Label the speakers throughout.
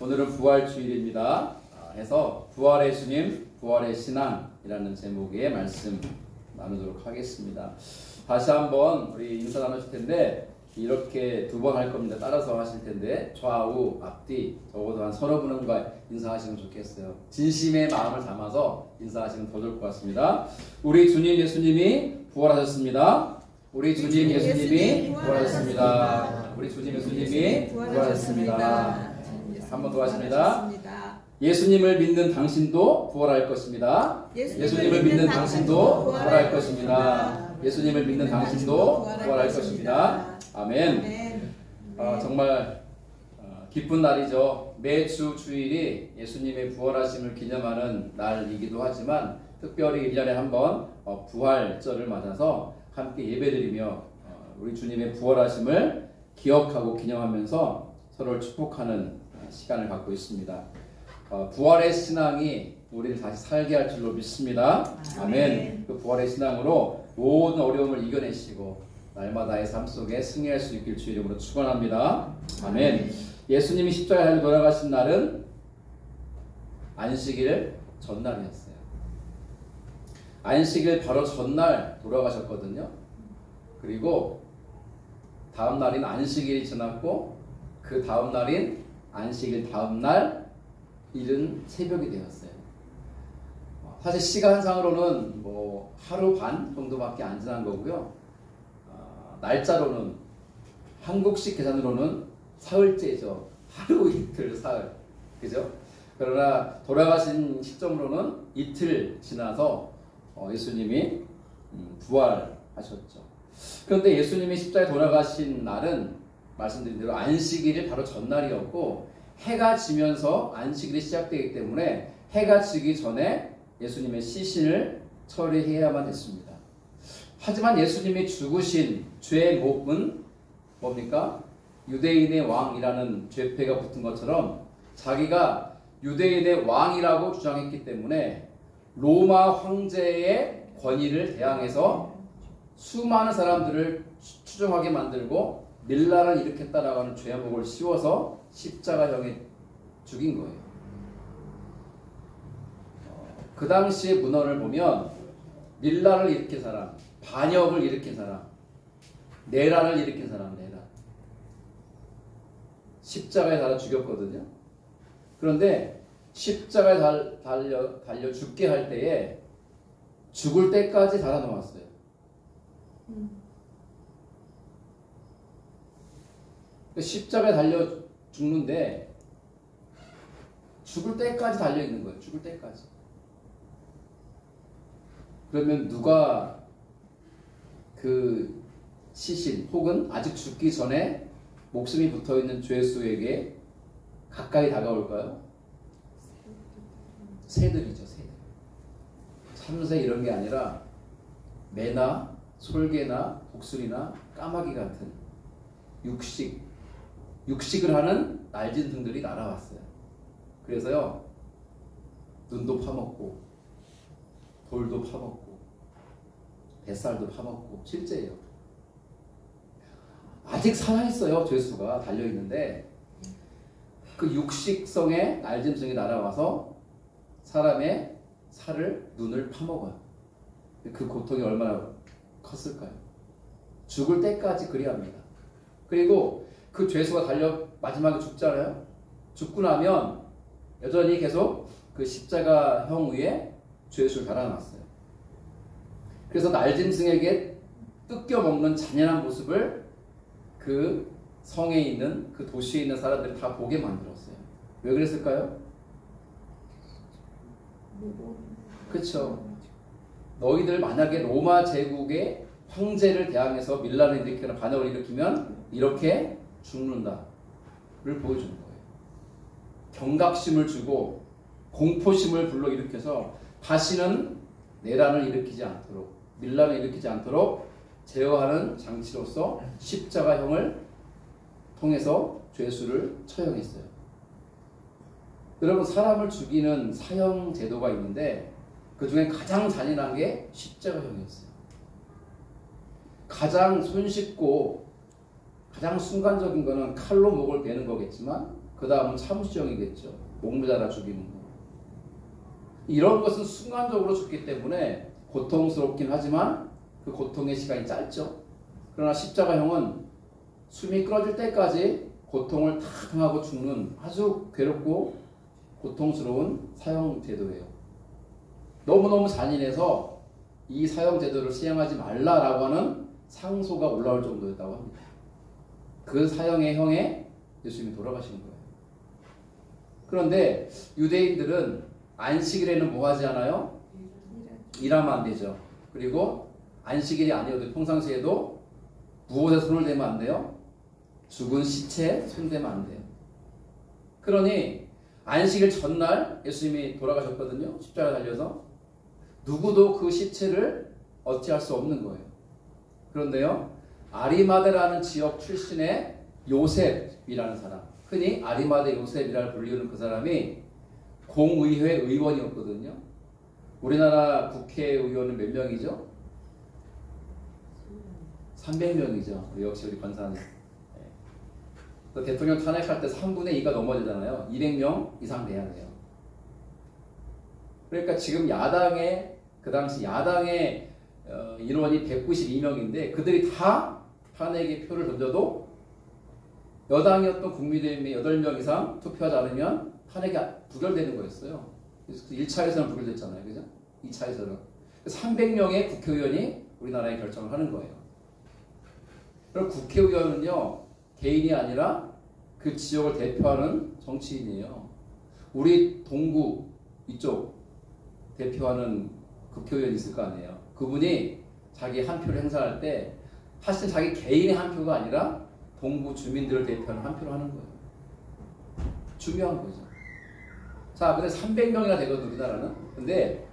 Speaker 1: 오늘은 부활주일입니다. 해서 부활의 주님, 부활의 신앙이라는 제목의 말씀 나누도록 하겠습니다. 다시 한번 우리 인사 나누실 텐데 이렇게 두 번 할 겁니다. 따라서 하실 텐데 좌우, 앞뒤 적어도 한 서너 분과 인사하시면 좋겠어요. 진심의 마음을 담아서 인사하시면 더 좋을 것 같습니다. 우리 주님 예수님이 부활하셨습니다. 우리 주님 예수님이 부활하셨습니다. 우리 주님 예수님이 부활하셨습니다. 한 번 더 하십니다. 예수님을 믿는 당신도 부활할 것입니다. 예수님을 믿는 당신도 부활할 것입니다. 예수님을 믿는 당신도 부활할 것입니다. 아멘. 정말 기쁜 날이죠. 매주 주일이 예수님의 부활하심을 기념하는 날이기도 하지만 특별히 1년에 한 번 부활절을 맞아서 함께 예배드리며 우리 주님의 부활하심을 기억하고 기념하면서 서로를 축복하는 시간을 갖고 있습니다. 부활의 신앙이 우리를 다시 살게 할 줄로 믿습니다. 아멘. 그 부활의 신앙으로 모든 어려움을 이겨내시고 날마다의 삶 속에 승리할 수 있길 주의 이름으로 축원합니다. 아멘. 예수님이 십자가에 돌아가신 날은 안식일 전날이었어요. 안식일 바로 전날 돌아가셨거든요. 그리고 다음 날인 안식일이 지났고 그 다음 날인 안식일 다음 날 이른 새벽이 되었어요. 사실 시간상으로는 뭐 하루 반 정도밖에 안 지난 거고요. 날짜로는 한국식 계산으로는 사흘째죠. 하루 이틀 사흘, 그죠? 그러나 돌아가신 시점으로는 이틀 지나서 예수님이 부활하셨죠. 그런데 예수님이 십자가에 돌아가신 날은 말씀드린 대로 안식일이 바로 전날이었고 해가 지면서 안식일이 시작되기 때문에 해가 지기 전에 예수님의 시신을 처리해야만 했습니다. 하지만 예수님이 죽으신 죄의 목은 뭡니까? 유대인의 왕이라는 죄패가 붙은 것처럼 자기가 유대인의 왕이라고 주장했기 때문에 로마 황제의 권위를 대항해서 수많은 사람들을 추종하게 만들고 밀란을 일으켰다라고 하는 죄목을 씌워서 십자가형에 죽인 거예요. 그 당시의 문헌을 보면 밀란을 일으킨 사람, 반역을 일으킨 사람, 내란을 일으킨 사람, 내란. 십자가에 달아 죽였거든요. 그런데 십자가에 달려 죽게 할 때에 죽을 때까지 달아놓았어요. 십자가에 달려 죽는데 죽을 때까지 달려 있는 거예요. 죽을 때까지. 그러면 누가 그 시신 혹은 아직 죽기 전에 목숨이 붙어있는 죄수에게 가까이 다가올까요? 새들이죠. 새들. 참새 이런 게 아니라 매나 솔개나 독수리나 까마귀 같은 육식을 하는 날진 등들이 날아왔어요. 그래서요, 눈도 파먹고 돌도 파먹고 뱃살도 파먹고 실제예요. 아직 살아있어요. 죄수가 달려있는데 그 육식성의 날짐승이 날아와서 사람의 살을, 눈을 파먹어요. 그 고통이 얼마나 컸을까요? 죽을 때까지 그리합니다. 그리고 그 죄수가 달려 마지막에 죽잖아요. 죽고 나면 여전히 계속 그 십자가형 위에 죄수를 달아놨어요. 그래서 날짐승에게 뜯겨 먹는 잔인한 모습을 그 성에 있는 그 도시에 있는 사람들이 다 보게 만들었어요. 왜 그랬을까요? 그렇죠. 너희들 만약에 로마 제국의 황제를 대항해서 밀란을 일으키거나 반역을 일으키면 이렇게 죽는다를 보여주는 거예요. 경각심을 주고 공포심을 불러일으켜서 다시는 내란을 일으키지 않도록, 밀란을 일으키지 않도록 제어하는 장치로서 십자가형을 통해서 죄수를 처형했어요. 여러분, 사람을 죽이는 사형 제도가 있는데 그 중에 가장 잔인한 게 십자가형이었어요. 가장 손쉽고 가장 순간적인 거는 칼로 목을 베는 거겠지만 그 다음은 참수형이겠죠. 목매달아 죽이는 거. 이런 것은 순간적으로 죽기 때문에 고통스럽긴 하지만 그 고통의 시간이 짧죠. 그러나 십자가형은 숨이 끊어질 때까지 고통을 다 당하고 죽는 아주 괴롭고 고통스러운 사형제도예요. 너무너무 잔인해서 이 사형제도를 시행하지 말라라고 하는 상소가 올라올 정도였다고 합니다. 그 사형의 형에 예수님이 돌아가신 거예요. 그런데 유대인들은 안식일에는 뭐 하지 않아요? 일하면 안 되죠. 그리고 안식일이 아니어도 평상시에도 무엇에 손을 대면 안 돼요? 죽은 시체에 손대면 안 돼요. 그러니 안식일 전날 예수님이 돌아가셨거든요. 십자가에 달려서. 누구도 그 시체를 어찌할 수 없는 거예요. 그런데요, 아리마대라는 지역 출신의 요셉이라는 사람, 흔히 아리마대 요셉이라 불리는 그 사람이 공의회 의원이었거든요. 우리나라 국회의원은 몇 명이죠? 300명이죠. 역시 우리 권사님. 대통령 탄핵할 때 3분의 2가 넘어지잖아요. 200명 이상 돼야 돼요. 그러니까 지금 야당의 그 당시 야당의 인원이 192명인데 그들이 다 탄핵에 표를 던져도 여당이었던 국민의힘이 8명 이상 투표하지 않으면 탄핵이 부결되는 거였어요. 그래서 1차에서는 부결됐잖아요. 그죠? 2차에서는. 300명의 국회의원이 우리나라에 결정을 하는 거예요. 그럼 국회의원은요, 개인이 아니라 그 지역을 대표하는 정치인이에요. 우리 동구 이쪽 대표하는 국회의원이 있을 거 아니에요. 그분이 자기 한 표를 행사할 때 사실 자기 개인의 한 표가 아니라 동구 주민들을 대표하는 한 표를 하는 거예요. 중요한 거죠. 자, 근데 300명이나 되거든, 우리나라는. 근데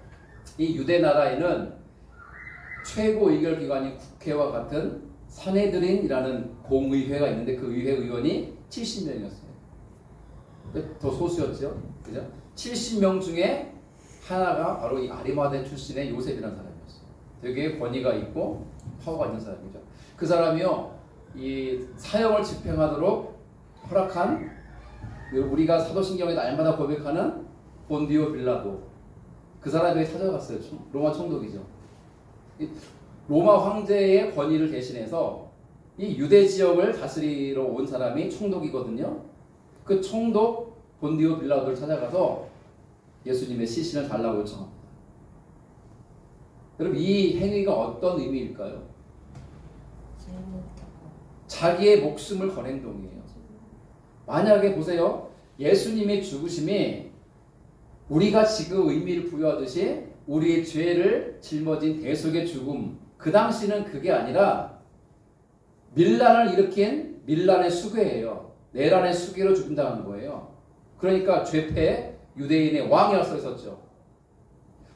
Speaker 1: 이 유대 나라에는 최고 의결 기관이 국회와 같은 사네드린이라는 공의회가 있는데 그 의회 의원이 70명이었어요. 더 소수였죠. 그죠? 70명 중에 하나가 바로 이 아리마대 출신의 요셉이라는 사람이었어요. 되게 권위가 있고 파워가 있는 사람이죠. 그 사람이요, 이 사형을 집행하도록 허락한, 우리가 사도신경에 날마다 고백하는 본디오 빌라도, 그 사람에게 찾아갔어요. 로마 총독이죠. 로마 황제의 권위를 대신해서 이 유대 지역을 다스리러 온 사람이 총독이거든요. 그 총독 본디오 빌라도를 찾아가서 예수님의 시신을 달라고 요청합니다. 여러분, 이 행위가 어떤 의미일까요? 자기의 목숨을 건 행동이에요. 만약에 보세요. 예수님의 죽으심이 우리가 지금 의미를 부여하듯이 우리의 죄를 짊어진 대속의 죽음, 그 당시는 그게 아니라 밀란을 일으킨 밀란의 수괴예요. 내란의 수괴로 죽인다는 거예요. 그러니까 죄패 유대인의 왕이라고 써 있었죠.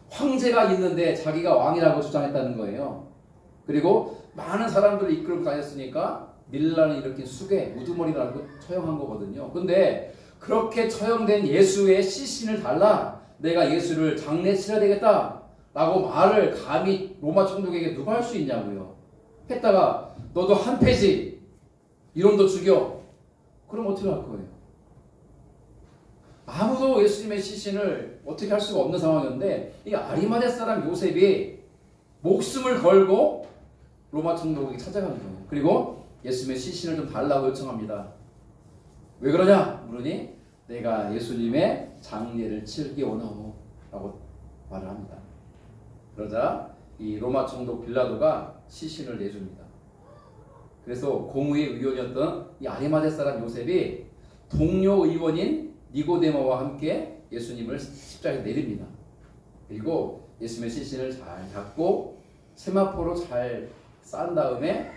Speaker 1: 황제가 있는데 자기가 왕이라고 주장했다는 거예요. 그리고 많은 사람들을 이끌고 다녔으니까 밀란을 일으킨 수괴, 우두머리라고 처형한 거거든요. 근데 그렇게 처형된 예수의 시신을 달라, 내가 예수를 장례 치러야 되겠다 라고 말을 감히 로마 총독에게 누가 할 수 있냐고요. 했다가 너도 한패지, 이놈도 죽여, 그럼 어떻게 할 거예요? 아무도 예수님의 시신을 어떻게 할 수가 없는 상황이었는데 이 아리마대 사람 요셉이 목숨을 걸고 로마 총독에게 찾아가는 거예요. 그리고 예수님의 시신을 좀 달라고 요청합니다. 왜 그러냐 물으니 내가 예수님의 장례를 치르기 원하오 라고 말을 합니다. 그러자 이 로마 총독 빌라도가 시신을 내줍니다. 그래서 공의회 의원이었던 이 아리마대 사람 요셉이 동료 의원인 니고데모와 함께 예수님을 십자가에 내립니다. 그리고 예수님의 시신을 잘 잡고 세마포로 잘 싼 다음에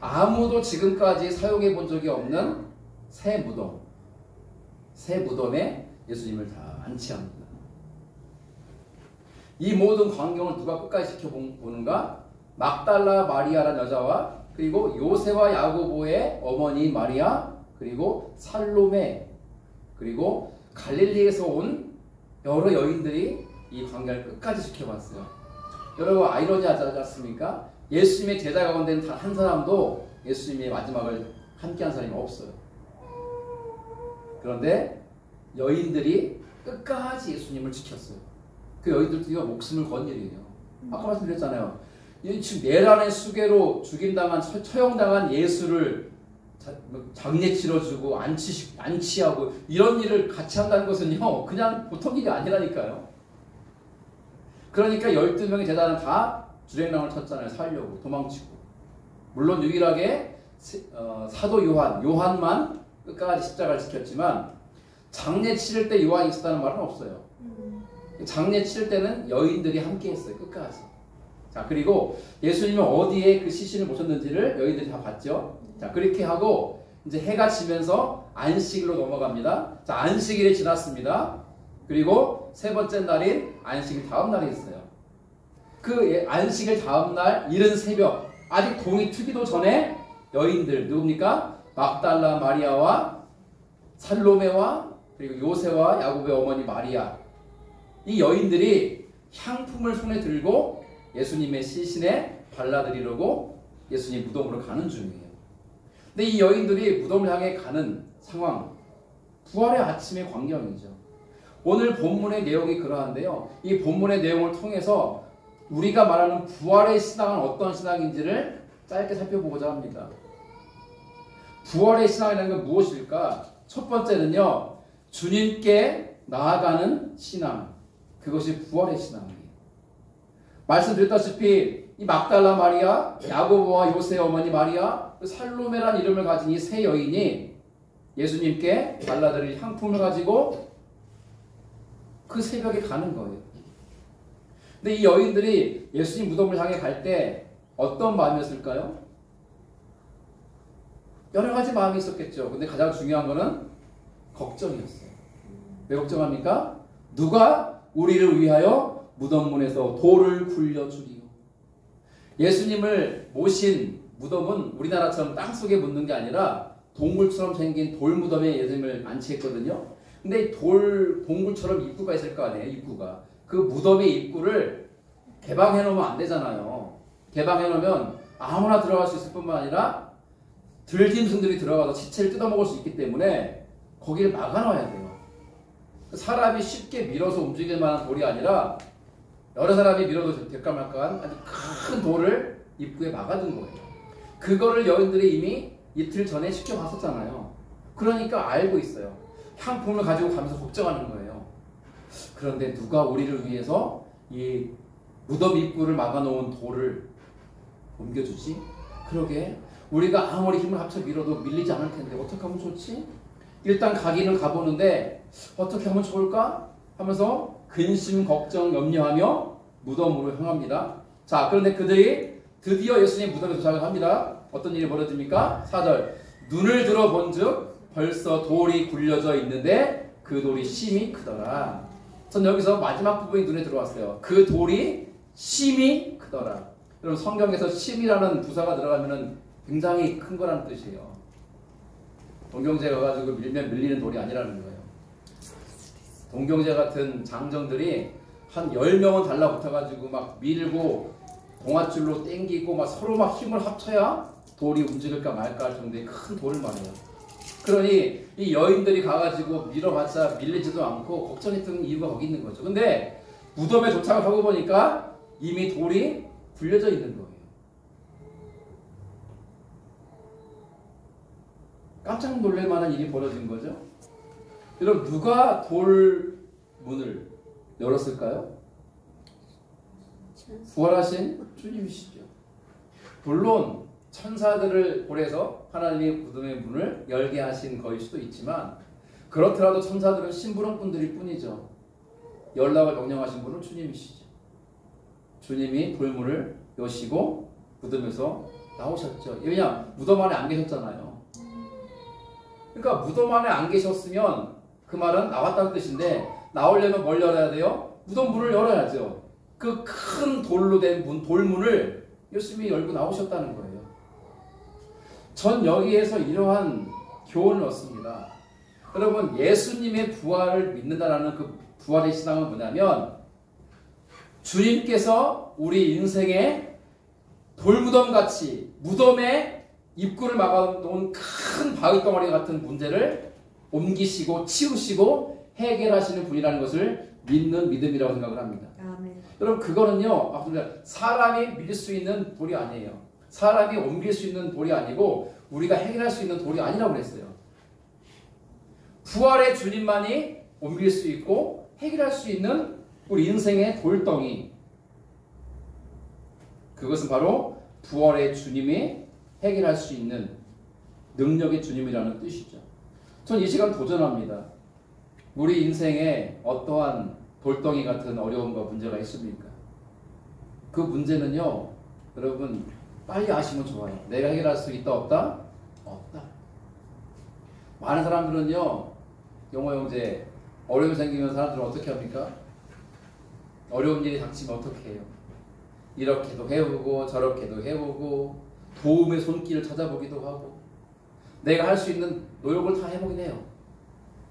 Speaker 1: 아무도 지금까지 사용해 본 적이 없는 새 무덤에 예수님을 다 안치합니다. 이 모든 광경을 누가 끝까지 지켜보는가? 막달라 마리아라는 여자와 그리고 요세와 야고보의 어머니 마리아, 그리고 살로메, 그리고 갈릴리에서 온 여러 여인들이 이 광경을 끝까지 지켜봤어요. 여러분, 아이러니하지 않습니까? 예수님의 제자 가운데는 단 한 사람도 예수님의 마지막을 함께한 사람이 없어요. 그런데 여인들이 끝까지 예수님을 지켰어요. 그 여인들도 목숨을 건 일이에요. 아까 말씀드렸잖아요. 지금 내란의 수괴로 죽임당한, 처형당한 예수를 장례 치러주고 안치하고 이런 일을 같이 한다는 것은요, 그냥 보통 일이 아니라니까요. 그러니까 12명의 제자는 다 주랭랑을 쳤잖아요. 살려고 도망치고. 물론 유일하게 사도 요한만 끝까지 십자가를 지켰지만 장례 치를 때 요한이 있었다는 말은 없어요. 장례 치를 때는 여인들이 함께 했어요. 끝까지. 자, 그리고 예수님은 어디에 그 시신을 모셨는지를 여인들이 다 봤죠. 자, 그렇게 하고 이제 해가 지면서 안식일로 넘어갑니다. 자, 안식일이 지났습니다. 그리고 세 번째 날인 안식일 다음 날이 있어요. 그 안식일 다음 날 이른 새벽, 아직 동이 트기도 전에 여인들 누굽니까? 막달라 마리아와 살로메와 그리고 요새와 야곱의 어머니 마리아, 이 여인들이 향품을 손에 들고 예수님의 시신에 발라드리려고 예수님 무덤으로 가는 중이에요. 근데 이 여인들이 무덤을 향해 가는 상황, 부활의 아침의 광경이죠. 오늘 본문의 내용이 그러한데요. 이 본문의 내용을 통해서 우리가 말하는 부활의 신앙은 어떤 신앙인지를 짧게 살펴보고자 합니다. 부활의 신앙이라는 건 무엇일까? 첫 번째는요, 주님께 나아가는 신앙. 그것이 부활의 신앙이에요. 말씀드렸다시피 이 막달라 마리아, 야고보와 요새의 어머니 마리아, 살로메란 이름을 가진 이 세 여인이 예수님께 발라드릴 향품을 가지고 그 새벽에 가는 거예요. 근데 이 여인들이 예수님 무덤을 향해 갈 때 어떤 마음이었을까요? 여러 가지 마음이 있었겠죠. 근데 가장 중요한 거는 걱정이었어요. 왜 걱정합니까? 누가 우리를 위하여 무덤문에서 돌을 굴려주리요. 예수님을 모신 무덤은 우리나라처럼 땅속에 묻는 게 아니라 동굴처럼 생긴 돌무덤에 예수님을 안치했거든요. 근데 동굴처럼 입구가 있을 거 아니에요. 입구가. 그 무덤의 입구를 개방해 놓으면 안 되잖아요. 개방해 놓으면 아무나 들어갈 수 있을 뿐만 아니라 들짐승들이 들어가서 시체를 뜯어먹을 수 있기 때문에 거기를 막아놔야 돼요. 사람이 쉽게 밀어서 움직일 만한 돌이 아니라 여러 사람이 밀어도 될까 말까한 아주 큰 돌을 입구에 막아둔 거예요. 그거를 여인들이 이미 이틀 전에 시켜봤었잖아요. 그러니까 알고 있어요. 향품을 가지고 가면서 걱정하는 거예요. 그런데 누가 우리를 위해서 이 무덤 입구를 막아놓은 돌을 옮겨주지? 그러게 우리가 아무리 힘을 합쳐 밀어도 밀리지 않을 텐데 어떻게 하면 좋지? 일단 가기는 가보는데 어떻게 하면 좋을까? 하면서 근심, 걱정, 염려하며 무덤으로 향합니다. 자, 그런데 그들이 드디어 예수님 무덤에 도착을 합니다. 어떤 일이 벌어집니까? 4절. 눈을 들어본 즉 벌써 돌이 굴려져 있는데 그 돌이 심히 크더라. 전 여기서 마지막 부분이 눈에 들어왔어요. 그 돌이 심히 크더라. 여러분 성경에서 심이라는 부사가 들어가면 굉장히 큰 거라는 뜻이에요. 동경제 가가지고 밀면 밀리는 돌이 아니라는 거예요. 동경제 같은 장정들이 한 10명은 달라붙어가지고 막 밀고 동아줄로 땡기고 막 서로 막 힘을 합쳐야 돌이 움직일까 말까 할 정도의 큰 돌을 말해요. 그러니 이 여인들이 가가지고 밀어봤자 밀리지도 않고 걱정했던 이유가 거기 있는 거죠. 근데 무덤에 도착을 하고 보니까 이미 돌이 굴려져 있는 거예요. 깜짝 놀랄 만한 일이 벌어진 거죠. 여러분 누가 돌 문을 열었을까요? 부활하신 주님이시죠. 물론 천사들을 보내서 하나님의 무덤의 문을 열게 하신 거일 수도 있지만 그렇더라도 천사들은 심부름꾼들일 뿐이죠. 연락을 명령하신 분은 주님이시죠. 주님이 돌문을 여시고 무덤에서 나오셨죠. 왜냐? 무덤 안에 안 계셨잖아요. 그러니까 무덤 안에 안 계셨으면 그 말은 나왔다는 뜻인데 나오려면 뭘 열어야 돼요? 무덤 문을 열어야죠. 그 큰 돌로 된 문, 돌문을 예수님이 열고 나오셨다는 거예요. 전 여기에서 이러한 교훈을 얻습니다. 여러분 예수님의 부활을 믿는다라는 그 부활의 신앙은 뭐냐면 주님께서 우리 인생의 돌무덤같이 무덤에 입구를 막아놓은 큰 바위덩어리 같은 문제를 옮기시고 치우시고 해결하시는 분이라는 것을 믿는 믿음이라고 생각을 합니다.
Speaker 2: 아멘.
Speaker 1: 여러분 그거는요 사람이 믿을 수 있는 돌이 아니에요. 사람이 옮길 수 있는 돌이 아니고 우리가 해결할 수 있는 돌이 아니라고 그랬어요. 부활의 주님만이 옮길 수 있고 해결할 수 있는 우리 인생의 돌덩이, 그것은 바로 부활의 주님이 해결할 수 있는 능력의 주님이라는 뜻이죠. 전 이 시간 도전합니다. 우리 인생에 어떠한 돌덩이 같은 어려움과 문제가 있습니까? 그 문제는요, 여러분 빨리 아시면 좋아요. 내가 해결할 수 있다 없다? 없다. 많은 사람들은요, 영호 형제 어려움이 생기면 사람들은 어떻게 합니까? 어려운 일이 닥치면 어떻게 해요? 이렇게도 해보고 저렇게도 해보고 도움의 손길을 찾아보기도 하고 내가 할 수 있는 노력을 다 해보긴 해요.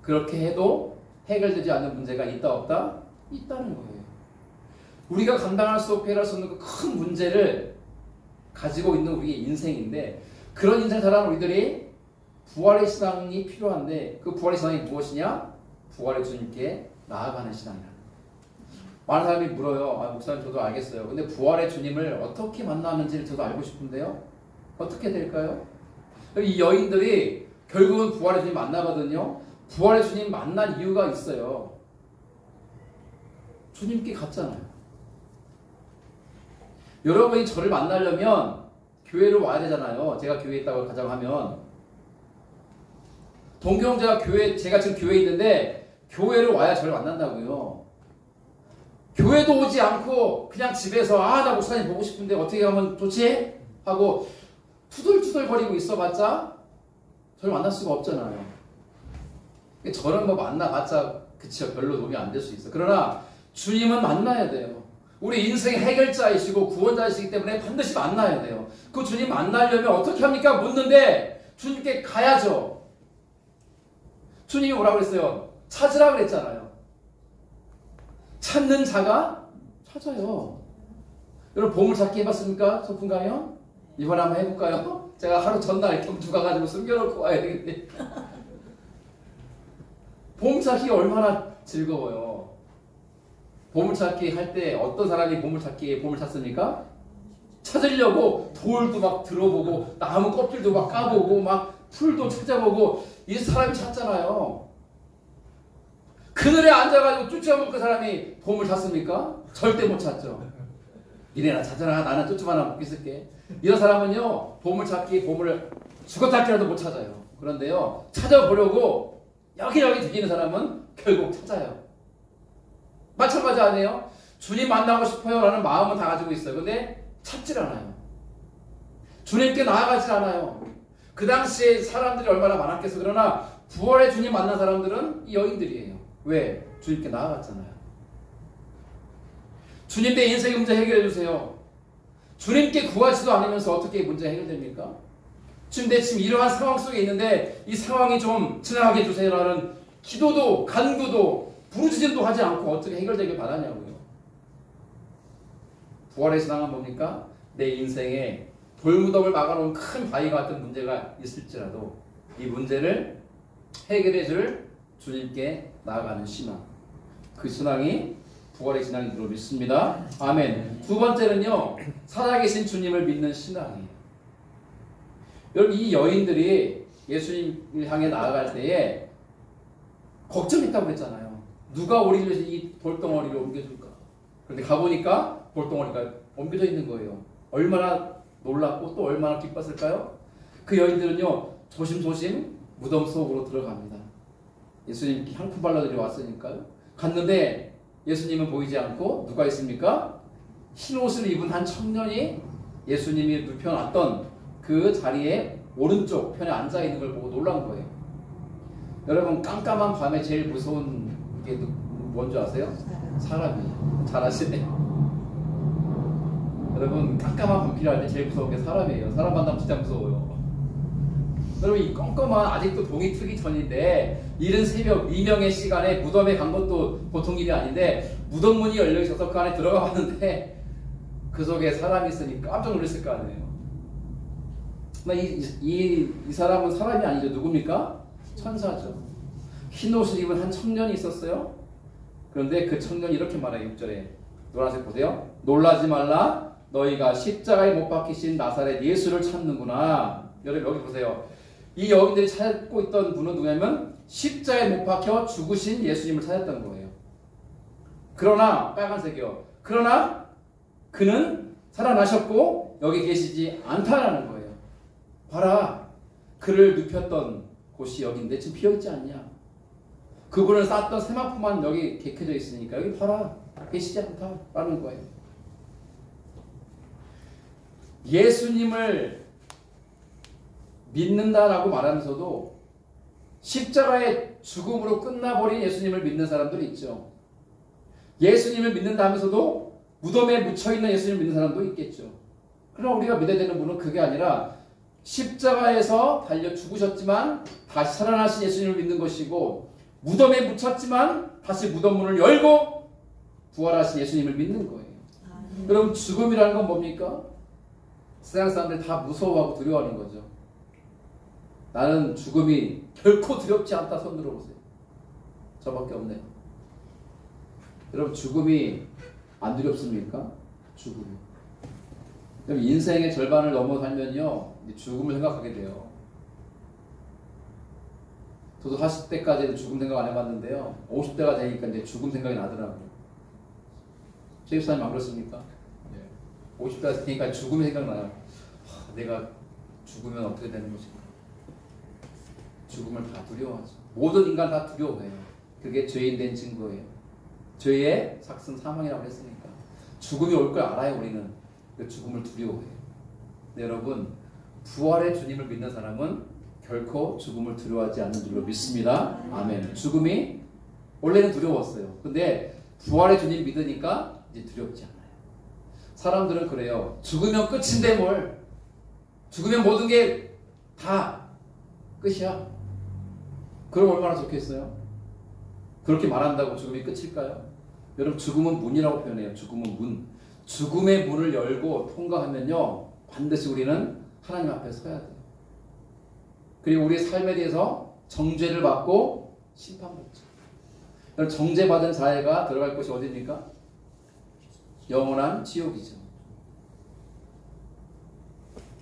Speaker 1: 그렇게 해도 해결되지 않는 문제가 있다 없다? 있다는 거예요. 우리가 감당할 수 없고 해결할 수 없는 그 큰 문제를 가지고 있는 우리의 인생인데, 그런 인생 살아가는 우리들이 부활의 신앙이 필요한데, 그 부활의 신앙이 무엇이냐? 부활의 주님께 나아가는 신앙이라는 거예요. 많은 사람이 물어요. 목사님 저도 알겠어요. 근데 부활의 주님을 어떻게 만나는지를 저도 알고 싶은데요. 어떻게 될까요? 이 여인들이 결국은 부활의 주님 만나거든요. 부활의 주님 만난 이유가 있어요. 주님께 갔잖아요. 여러분이 저를 만나려면 교회로 와야 되잖아요. 제가 교회에 있다고 가정하면. 동경자가 제가 지금 교회에 있는데 교회로 와야 저를 만난다고요. 교회도 오지 않고 그냥 집에서 나 목사님 보고 싶은데 어떻게 하면 좋지? 하고 투덜투덜거리고 있어봤자 저를 만날 수가 없잖아요. 저는 뭐 만나봤자 그쵸, 별로 도움이 안 될 수 있어. 그러나 주님은 만나야 돼요. 우리 인생의 해결자이시고 구원자이시기 때문에 반드시 만나야 돼요. 그 주님 만나려면 어떻게 합니까? 묻는데 주님께 가야죠. 주님이 뭐라고 그랬어요? 찾으라고 그랬잖아요. 찾는 자가 찾아요. 여러분 보물찾기 해봤습니까? 소풍 가면? 이번에 한번 해볼까요? 제가 하루 전날 경주 가가지고 숨겨놓고 와야 되겠네. 보물찾기가 얼마나 즐거워요. 보물찾기 할 때 어떤 사람이 보물찾기에 보물 찾습니까? 찾으려고 돌도 막 들어보고 나무 껍질도 막 까보고 막 풀도 찾아보고 이 사람이 찾잖아요. 그늘에 앉아가지고 쫓아먹을 그 사람이 보물 찾습니까? 절대 못 찾죠. 이래나 찾아라, 나는 쫓아만 먹고 있을게. 이런 사람은요, 보물찾기, 보물을 죽었다기라도 못 찾아요. 그런데요, 찾아보려고 여기저기 뒤지는 사람은 결국 찾아요. 마찬가지 아니에요? 주님 만나고 싶어요 라는 마음은 다 가지고 있어요. 근데 찾질 않아요. 주님께 나아가질 않아요. 그 당시에 사람들이 얼마나 많았겠어. 그러나 부활의 주님 만난 사람들은 이 여인들이에요. 왜? 주님께 나아갔잖아요. 주님 내 인생의 문제 해결해 주세요. 주님께 구하지도 않으면서 어떻게 문제 해결됩니까? 주님 내 지금 이러한 상황 속에 있는데 이 상황이 좀 지나가게 해주세요라는 기도도 간구도 부르짖음도 하지 않고 어떻게 해결되길 바라냐고요. 부활의 신앙은 뭡니까? 내 인생에 돌무덤을 막아놓은 큰 바위가 같은 문제가 있을지라도 이 문제를 해결해 줄 주님께 나아가는 신앙. 그 신앙이 부활의 신앙인 줄로 믿습니다. 아멘. 두 번째는요, 살아계신 주님을 믿는 신앙이에요. 여러분, 이 여인들이 예수님을 향해 나아갈 때에 걱정했다고 했잖아요. 누가 우리를 이 돌덩어리를 옮겨줄까? 그런데 가보니까 돌덩어리가 옮겨져 있는 거예요. 얼마나 놀랍고 또 얼마나 기뻤을까요? 그 여인들은요, 조심조심 무덤 속으로 들어갑니다. 예수님 향품 발라드리러 왔으니까요. 갔는데 예수님은 보이지 않고 누가 있습니까? 흰 옷을 입은 한 청년이 예수님이 눕혀놨던 그 자리에 오른쪽 편에 앉아있는 걸 보고 놀란 거예요. 여러분, 깜깜한 밤에 제일 무서운 게 뭔지 아세요? 사람이에요. 잘 아시네. 여러분, 깜깜한 밤길을 할 때 제일 무서운 게 사람이에요. 사람 만나면 진짜 무서워요. 여러분, 이 껌껌한 아직도 동이 트기 전인데 이른 새벽 미명의 시간에 무덤에 간 것도 보통 일이 아닌데 무덤 문이 열려 있어서 그 안에 들어가 봤는데 그 속에 사람이 있으니 깜짝 놀랐을 거 아니에요. 이 사람은 사람이 아니죠. 누굽니까? 천사죠. 흰 옷을 입은 한 청년이 있었어요. 그런데 그 청년이 이렇게 말해요. 6절에 노란색 보세요. 놀라지 말라. 너희가 십자가에 못 박히신 나사렛 예수를 찾는구나. 여러분 여기 보세요. 이 여인들이 찾고 있던 분은 누구냐면 십자가에 못 박혀 죽으신 예수님을 찾았던 거예요. 그러나 빨간색이요. 그러나 그는 살아나셨고 여기 계시지 않다라는 거예요. 봐라. 그를 눕혔던 곳이 여기인데 지금 비어있지 않냐. 그분을 쌌던 세마포만 여기 개켜져 있으니까 여기 봐라. 계시지 않다라는 거예요. 예수님을 믿는다라고 말하면서도 십자가의 죽음으로 끝나버린 예수님을 믿는 사람들이 있죠. 예수님을 믿는다 하면서도 무덤에 묻혀있는 예수님을 믿는 사람도 있겠죠. 그러나 우리가 믿어야 되는 분은 그게 아니라 십자가에서 달려 죽으셨지만 다시 살아나신 예수님을 믿는 것이고 무덤에 묻혔지만 다시 무덤 문을 열고 부활하신 예수님을 믿는 거예요. 그럼 죽음이라는 건 뭡니까? 세상 사람들이 다 무서워하고 두려워하는 거죠. 나는 죽음이 결코 두렵지 않다. 손 들어보세요. 저밖에 없네요. 여러분 죽음이 안 두렵습니까? 죽음이. 그럼 인생의 절반을 넘어 살면요 죽음을 생각하게 돼요. 저도 40대까지는 죽음 생각 안 해봤는데요 50대가 되니까 이제 죽음 생각이 나더라고요. 최입사님 안 그렇습니까? 50대가 되니까 죽음이 생각나요. 내가 죽으면 어떻게 되는 것인가. 죽음을 다 두려워하죠. 모든 인간 다 두려워해요. 그게 죄인 된 증거예요. 죄의 삭슨 사망이라고 했으니까 죽음이 올 걸 알아요. 우리는 그 죽음을 두려워해요. 네, 여러분 부활의 주님을 믿는 사람은 결코 죽음을 두려워하지 않는 줄로 믿습니다. 아멘. 죽음이 원래는 두려웠어요. 근데 부활의 주님 믿으니까 이제 두렵지 않아요. 사람들은 그래요. 죽으면 끝인데 뭘. 죽으면 모든 게 다 끝이야. 그럼 얼마나 좋겠어요? 그렇게 말한다고 죽음이 끝일까요? 여러분 죽음은 문이라고 표현해요. 죽음은 문. 죽음의 문을 열고 통과하면요 반드시 우리는 하나님 앞에 서야 돼요. 그리고 우리의 삶에 대해서 정죄를 받고 심판받죠. 여러분 정죄받은 자애가 들어갈 곳이 어디입니까? 영원한 지옥이죠.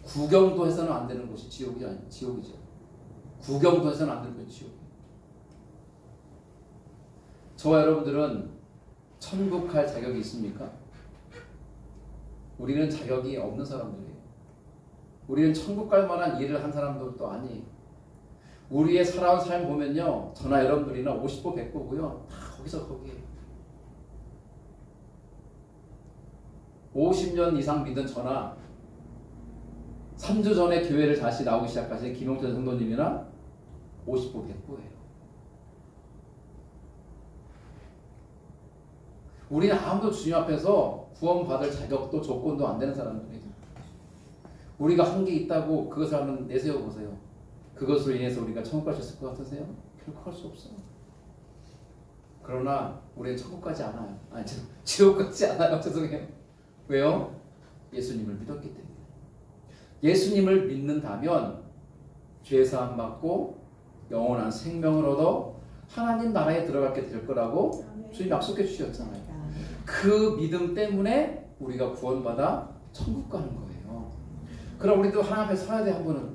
Speaker 1: 구경도 해서는 안 되는 곳이 지옥이죠. 구경도 해서는 안 되는 곳이 지옥. 저와 여러분들은 천국 갈 자격이 있습니까? 우리는 자격이 없는 사람들이에요. 우리는 천국 갈 만한 일을 한 사람들도 아니에요. 우리의 살아온 삶 보면요 저나 여러분들이나 50보 100보고요 다 거기서 거기에요. 50년 이상 믿은 저나 3주 전에 교회를 다시 나오기 시작하신 김용태 성도님이나 50보 100보예요. 우리는 아무도 주님 앞에서 구원받을 자격도 조건도 안 되는 사람들이에요. 우리가 한 게 있다고 그것을 한번 내세워 보세요. 그것으로 인해서 우리가 천국 갈 수 있을 것 같으세요? 결코 할 수 없어요. 그러나 우리는 천국 가지 않아요. 아니 지옥 가지 않아요. 죄송해요. 왜요? 예수님을 믿었기 때문에. 예수님을 믿는다면 죄사함 받고 영원한 생명을 얻어 하나님 나라에 들어가게 될 거라고 주님 약속해 주셨잖아요. 그 믿음 때문에 우리가 구원받아 천국 가는 거예요. 그럼 우리도 하나님 앞에 서야 돼. 한 번은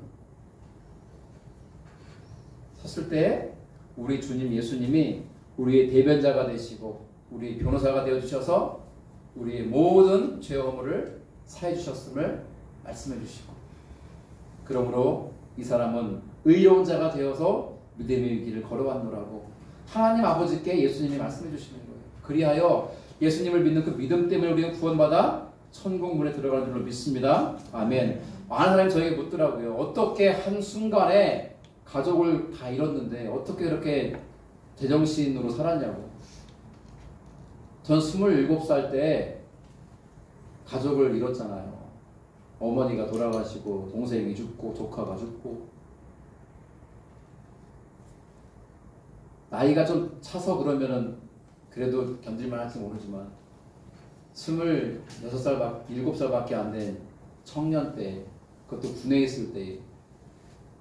Speaker 1: 섰을 때 우리 주님 예수님이 우리의 대변자가 되시고 우리의 변호사가 되어주셔서 우리의 모든 죄 허물을 사해 주셨음을 말씀해 주시고 그러므로 이 사람은 의로운 자가 되어서 믿음의 길을 걸어왔노라고 하나님 아버지께 예수님이 말씀해 주시는 거예요. 그리하여 예수님을 믿는 그 믿음 때문에 우리는 구원받아 천국 문에 들어가는 줄로 믿습니다. 아멘. 많은 사람이 저에게 묻더라고요. 어떻게 한순간에 가족을 다 잃었는데 어떻게 그렇게 제정신으로 살았냐고. 전 27살 때 가족을 잃었잖아요. 어머니가 돌아가시고 동생이 죽고 조카가 죽고 나이가 좀 차서 그러면은 그래도 견딜만 할지 모르지만 7살밖에 안 된 청년 때 그것도 군에 있을 때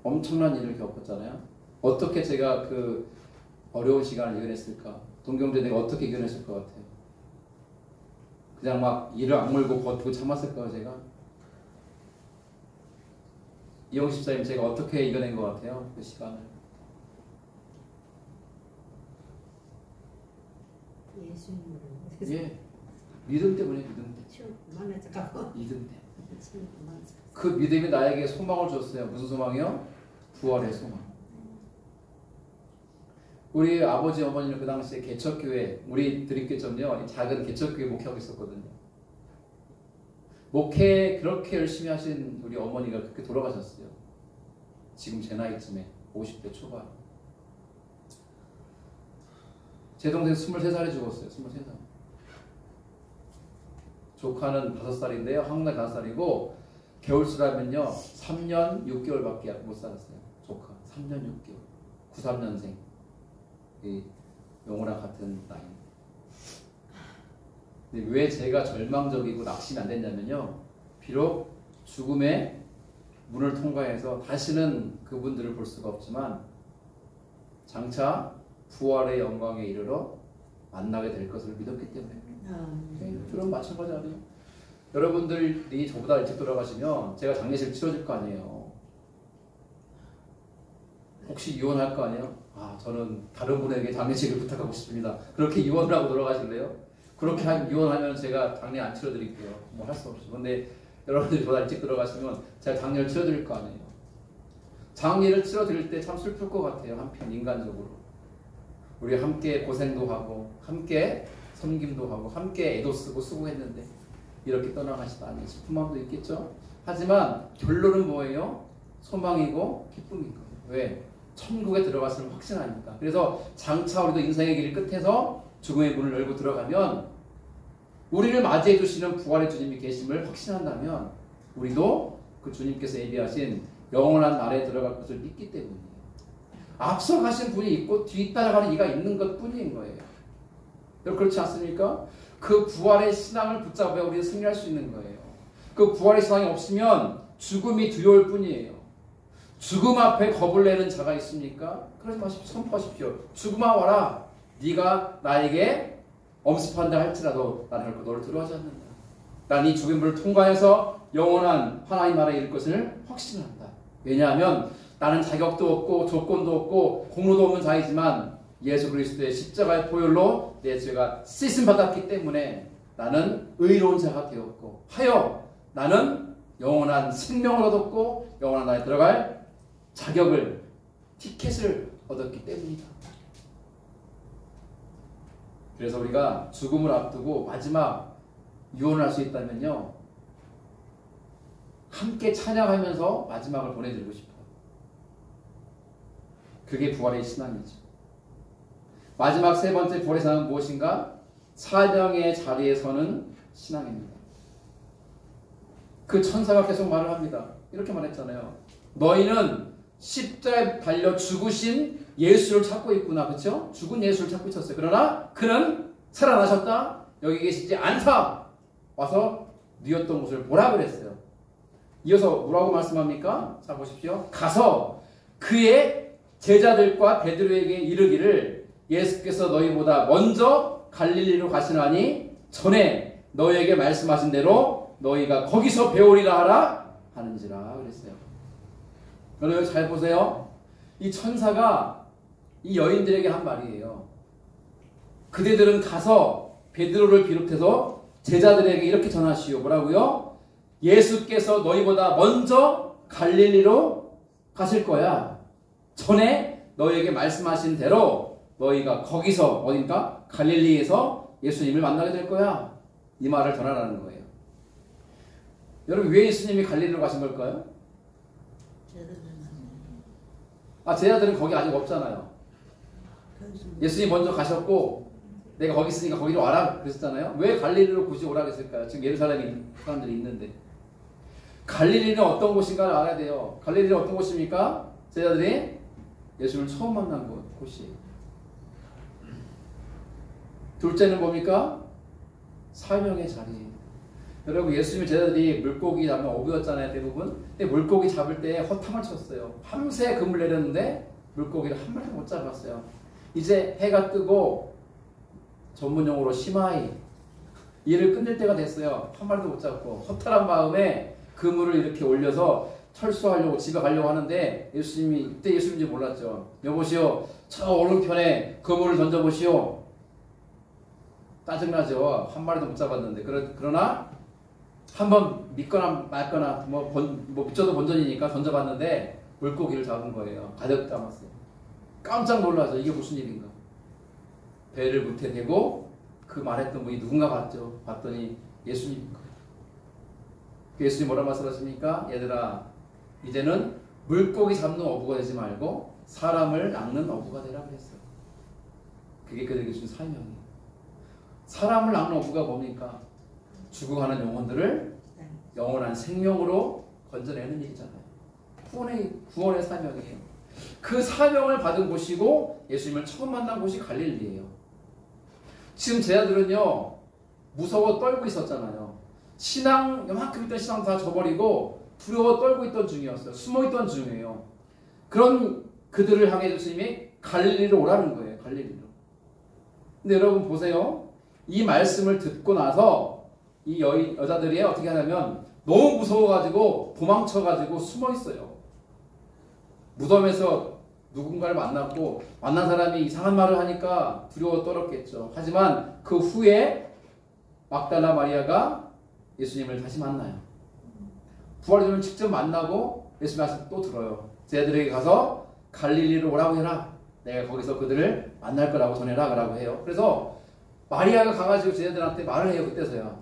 Speaker 1: 엄청난 일을 겪었잖아요. 어떻게 제가 그 어려운 시간을 이겨냈을까? 동경대 내가 어떻게 이겨냈을 것 같아요? 그냥 막 이를 악물고 버티고 참았을까요, 제가? 이용 집사님 제가 어떻게 이겨낸 것 같아요? 그 시간을.
Speaker 2: 예수님으로.
Speaker 1: 예. 믿음 때문에 믿음 때문에. 믿음 때문에. 그 믿음이 나에게 소망을 줬어요. 무슨 소망이요? 부활의 소망. 우리 아버지 어머니는 그 당시에 개척교회, 우리 드림교회는요 작은 개척교회 목회하고 있었거든요. 목회 그렇게 열심히 하신 우리 어머니가 그렇게 돌아가셨어요. 지금 제 나이쯤에 50대 초반. 제 동생 23살에 죽었어요. 23살. 조카는 5살인데요. 한국 나이 5살이고 겨울수라면요 3년 6개월밖에 못 살았어요. 조카 3년 6개월. 93년생. 이 영호랑 같은 나이. 근데 왜 제가 절망적이고 낙심이 안 됐냐면요. 비록 죽음의 문을 통과해서 다시는 그분들을 볼 수가 없지만 장차 부활의 영광에 이르러 만나게 될 것을 믿었기 때문입니다. 그럼 마찬가지 아니에요? 여러분들이 저보다 일찍 돌아가시면 제가 장례식 치러줄 거 아니에요. 혹시 이혼할 거 아니에요? 아, 저는 다른 분에게 장례식을 부탁하고 싶습니다. 그렇게 이혼을 하고 돌아가실래요? 그렇게 이혼하면 제가 장례 안 치러드릴게요. 뭐 할 수 없죠. 근데 여러분들이 저보다 일찍 돌아가시면 제가 장례를 치러드릴 거 아니에요. 장례를 치러드릴 때 참 슬플 것 같아요. 한편 인간적으로. 우리 함께 고생도 하고 함께 섬김도 하고 함께 애도 쓰고 수고했는데 이렇게 떠나가시다니 싶은 마음도 있겠죠. 하지만 결론은 뭐예요? 소망이고 기쁨인 거예요. 왜? 천국에 들어갔을 확신하니까. 그래서 장차 우리도 인생의 길 끝에서 죽음의 문을 열고 들어가면 우리를 맞이해 주시는 부활의 주님이 계심을 확신한다면 우리도 그 주님께서 예비하신 영원한 날에 들어갈 것을 믿기 때문이에요. 앞서 가신 분이 있고 뒤따라가는 이가 있는 것 뿐인 거예요. 여러분 그렇지 않습니까? 그 부활의 신앙을 붙잡아야 우리는 승리할 수 있는 거예요. 그 부활의 신앙이 없으면 죽음이 두려울 뿐이에요. 죽음 앞에 겁을 내는 자가 있습니까? 그러지 마십시오. 선포하십시오. 죽음아 와라. 네가 나에게 엄습한다 할지라도 나는 결코 너를 두려워하지 않는다. 난 이 죽음을 통과해서 영원한 하나님 나라에 이를 것을 확신한다. 왜냐하면 나는 자격도 없고 조건도 없고 공로도 없는 자이지만 예수 그리스도의 십자가의 보혈로 내 죄가 씻음 받았기 때문에 나는 의로운 자가 되었고 하여 나는 영원한 생명을 얻었고 영원한 나라에 들어갈 자격을 티켓을 얻었기 때문이다. 그래서 우리가 죽음을 앞두고 마지막 유언을 할 수 있다면요 함께 찬양하면서 마지막을 보내드리고 싶어요. 그게 부활의 신앙이죠. 마지막 세 번째 부활의 신앙은 무엇인가? 사명의 자리에 서는 신앙입니다. 그 천사가 계속 말을 합니다. 이렇게 말했잖아요. 너희는 십자가에 달려 죽으신 예수를 찾고 있구나. 그렇죠? 죽은 예수를 찾고 있었어요. 그러나 그는 살아나셨다. 여기 계시지 않다. 와서 누웠던 곳을 보라 그랬어요. 이어서 뭐라고 말씀합니까? 자 보십시오. 가서 그의 제자들과 베드로에게 이르기를 예수께서 너희보다 먼저 갈릴리로 가시나니 전에 너희에게 말씀하신 대로 너희가 거기서 배우리라 하라 하는지라 그랬어요. 여러분 잘 보세요. 이 천사가 이 여인들에게 한 말이에요. 그대들은 가서 베드로를 비롯해서 제자들에게 이렇게 전하시오. 뭐라고요? 예수께서 너희보다 먼저 갈릴리로 가실 거야. 전에 너희에게 말씀하신 대로 너희가 거기서 어딘가 갈릴리에서 예수님을 만나게 될 거야. 이 말을 전하라는 거예요. 여러분 왜 예수님이 갈릴리로 가신 걸까요? 제자들은 거기 아직 없잖아요. 예수님 먼저 가셨고 내가 거기 있으니까 거기로 와라 그랬잖아요. 왜 갈릴리로 굳이 오라 그랬을까요? 지금 예루살렘에 사람들이 있는데. 갈릴리는 어떤 곳인가를 알아야 돼요. 갈릴리는 어떤 곳입니까? 제자들이 예수님을 처음 만난 곳이에요. 둘째는 뭡니까? 사명의 자리예요. 여러분 예수님 제자들이 물고기 잡으면 어부였잖아요 대부분. 근데 물고기 잡을 때 허탕을 쳤어요. 밤새 그물 내렸는데 물고기를 한 마리도 못 잡았어요. 이제 해가 뜨고 전문용어로 심하이 일을 끝낼 때가 됐어요. 한 마리도 못 잡고 허탈한 마음에 그물을 이렇게 올려서 철수하려고 집에 가려고 하는데 예수님이 이때 예수님인지 몰랐죠. 여보시오, 저 오른편에 그물을 던져보시오. 짜증나죠. 한 마리도 못 잡았는데. 그러나 한번 믿거나 말거나 뭐 믿져도 본전이니까 던져봤는데 물고기를 잡은 거예요. 가득 담았어요. 깜짝 놀라죠. 이게 무슨 일인가. 배를 못해 대고 그 말했던 분이 누군가 봤죠. 봤더니 예수님인 거예요. 예수님 뭐라 말씀하십니까? 얘들아, 이제는 물고기 잡는 어부가 되지 말고 사람을 낚는 어부가 되라 그랬어요. 그게 그들에게 준 사명이에요. 사람을 낚는 어부가 뭡니까? 죽어가는 영혼들을 영원한 생명으로 건져내는 일이잖아요. 구원의 사명이에요. 그 사명을 받은 곳이고 예수님을 처음 만난 곳이 갈릴리예요. 지금 제자들은요, 무서워 떨고 있었잖아요. 신앙, 요만큼 있던 신앙 다 저버리고 두려워 떨고 있던 중이었어요. 숨어 있던 중이에요. 그런 그들을 향해 예수님이 갈릴리로 오라는 거예요. 갈릴리로. 근데 여러분 보세요. 이 말씀을 듣고 나서 이 여자들이 어떻게 하냐면 너무 무서워가지고 도망쳐가지고 숨어 있어요. 무덤에서 누군가를 만났고 만난 사람이 이상한 말을 하니까 두려워 떨었겠죠. 하지만 그 후에 막달라 마리아가 예수님을 다시 만나요. 부활주님을 직접 만나고 예수님 말씀 또 들어요. 제자들에게 가서 갈릴리로 오라고 해라. 내가 거기서 그들을 만날 거라고 전해라. 라고 해요. 그래서 마리아가 가가지고 제자들한테 말을 해요. 그때서야.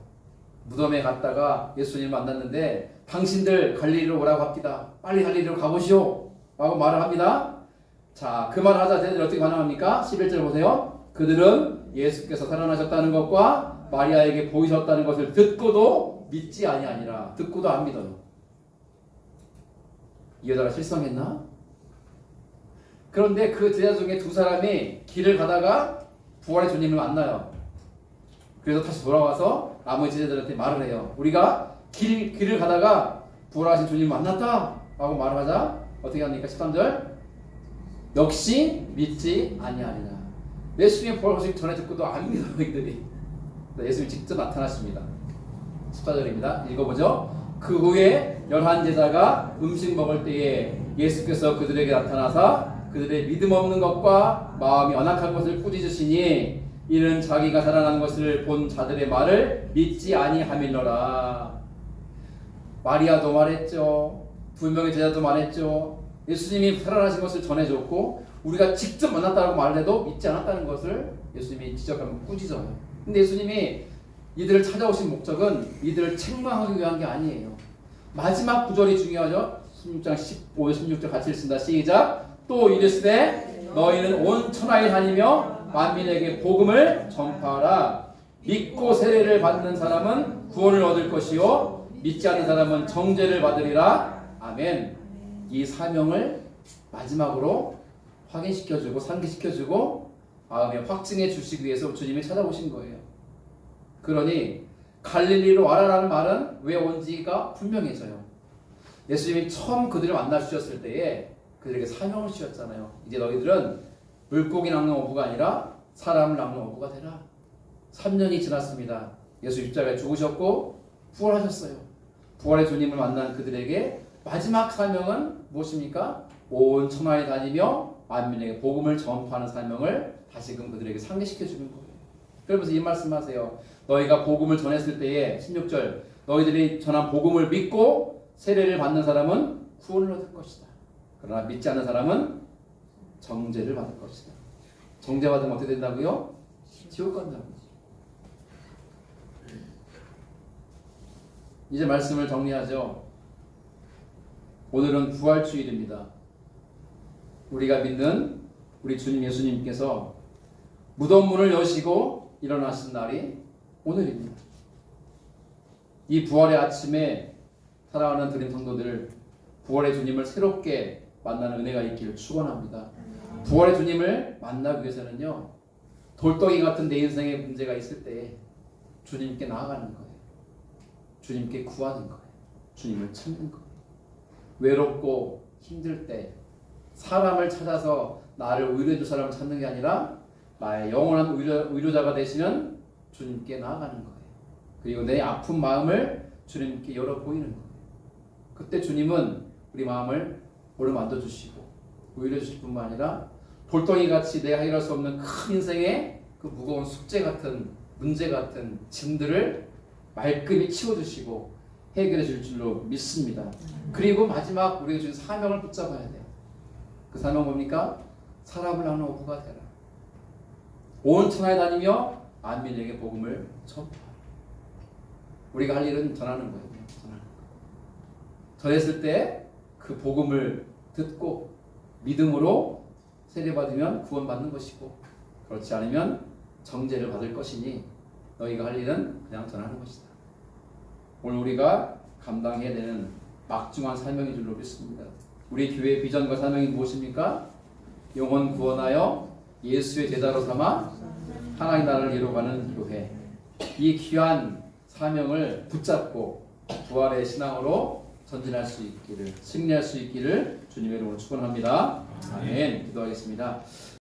Speaker 1: 무덤에 갔다가 예수님 만났는데 당신들 갈릴리로 오라고 합니다. 빨리 갈릴리로 가보시오. 라고 말을 합니다. 자, 그 말을 하자 제자들이 어떻게 반응합니까? 11절 보세요. 그들은 예수께서 살아나셨다는 것과 마리아에게 보이셨다는 것을 듣고도 믿지 아니하니라. 듣고도 안 믿어요. 이 여자가 실성했나? 그런데 그 제자 중에 두 사람이 길을 가다가 부활의 주님을 만나요. 그래서 다시 돌아와서 나머지 제자들한테 말을 해요. 우리가 길을 가다가 부활하신 주님을 만났다 라고 말을 하자 어떻게 합니까? 13절 역시 믿지 아니하리라. 예수님의 부활하시기 전에 듣고도 안 믿어요. 이들이. 예수님이 직접 나타나십니다. 14절입니다. 읽어보죠. 그 후에 11제자가 음식 먹을 때에 예수께서 그들에게 나타나사 그들의 믿음 없는 것과 마음이 완악한 것을 꾸짖으시니 이는 자기가 살아난 것을 본 자들의 말을 믿지 아니함일러라. 마리아도 말했죠. 두 명의 제자도 말했죠. 예수님이 살아나신 것을 전해줬고 우리가 직접 만났다고 말해도 믿지 않았다는 것을 예수님이 지적하면 꾸짖어요. 근데 예수님이 이들을 찾아오신 목적은 이들을 책망하기 위한 게 아니에요. 마지막 구절이 중요하죠. 16장 15, 16절 같이 읽습니다. 시작. 또 이르시되 너희는 온 천하에 다니며 만민에게 복음을 전파하라. 믿고 세례를 받는 사람은 구원을 얻을 것이요 믿지 않는 사람은 정죄를 받으리라. 아멘. 이 사명을 마지막으로 확인시켜주고 상기시켜주고 마음에 확증해 주시기 위해서 주님이 찾아오신 거예요. 그러니 갈릴리로 와라라는 말은 왜 온지가 분명해져요. 예수님이 처음 그들을 만나 주셨을 때에 그들에게 사명을 주셨잖아요. 이제 너희들은 물고기 낚는 어부가 아니라 사람을 낚는 어부가 되라. 3년이 지났습니다. 예수 십자가에 죽으셨고 부활하셨어요. 부활의 주님을 만난 그들에게 마지막 사명은 무엇입니까? 온 천하에 다니며 만민에게 복음을 전파하는 사명을 다시금 그들에게 상기시켜 주는 거예요. 그러면서 이 말씀하세요. 너희가 복음을 전했을 때에 16절 너희들이 전한 복음을 믿고 세례를 받는 사람은 구원을 얻을 것이다. 그러나 믿지 않는 사람은 정죄를 받을 것이다. 정죄받으면 어떻게 된다고요? 지옥 간다고. 이제 말씀을 정리하죠. 오늘은 부활주일입니다. 우리가 믿는 우리 주님 예수님께서 무덤 문을 여시고 일어나신 날이 오늘입니다. 이 부활의 아침에 사랑하는 드림 성도들 부활의 주님을 새롭게 만나는 은혜가 있기를 축원합니다. 부활의 주님을 만나기 위해서는요. 돌덩이 같은 내 인생에 문제가 있을 때 주님께 나아가는 거예요. 주님께 구하는 거예요. 주님을 찾는 거예요. 외롭고 힘들 때 사람을 찾아서 나를 의뢰해 줄 사람을 찾는 게 아니라 나의 영원한 의료자가 되시는 주님께 나아가는 거예요. 그리고 내 아픈 마음을 주님께 열어 보이는 거예요. 그때 주님은 우리 마음을 오르만져 주시고 의뢰해 주실 뿐만 아니라 돌덩이같이 내가 해결할 수 없는 큰 인생의 그 무거운 숙제 같은 문제 같은 짐들을 말끔히 치워주시고 해결해 줄 줄로 믿습니다. 그리고 마지막 우리가 주신 사명을 붙잡아야 돼요. 그 사명 뭡니까? 사람을 나누는 어부가 되라. 온 천하에 다니며 만민에게 복음을 전파하라. 우리가 할 일은 전하는 거예요. 전하는 거. 전했을 때 그 복음을 듣고 믿음으로 세례받으면 구원받는 것이고 그렇지 않으면 정죄를 받을 것이니 너희가 할 일은 그냥 전하는 것이다. 오늘 우리가 감당해야 되는 막중한 사명인 줄로 믿습니다. 우리 교회의 비전과 사명이 무엇입니까? 영혼 구원하여 예수의 제자로 삼아 하나님 나라를 이루어가는 교회. 이 귀한 사명을 붙잡고 부활의 신앙으로 전진할 수 있기를, 승리할 수 있기를 주님의 이름으로 축원합니다. 아멘. 기도하겠습니다.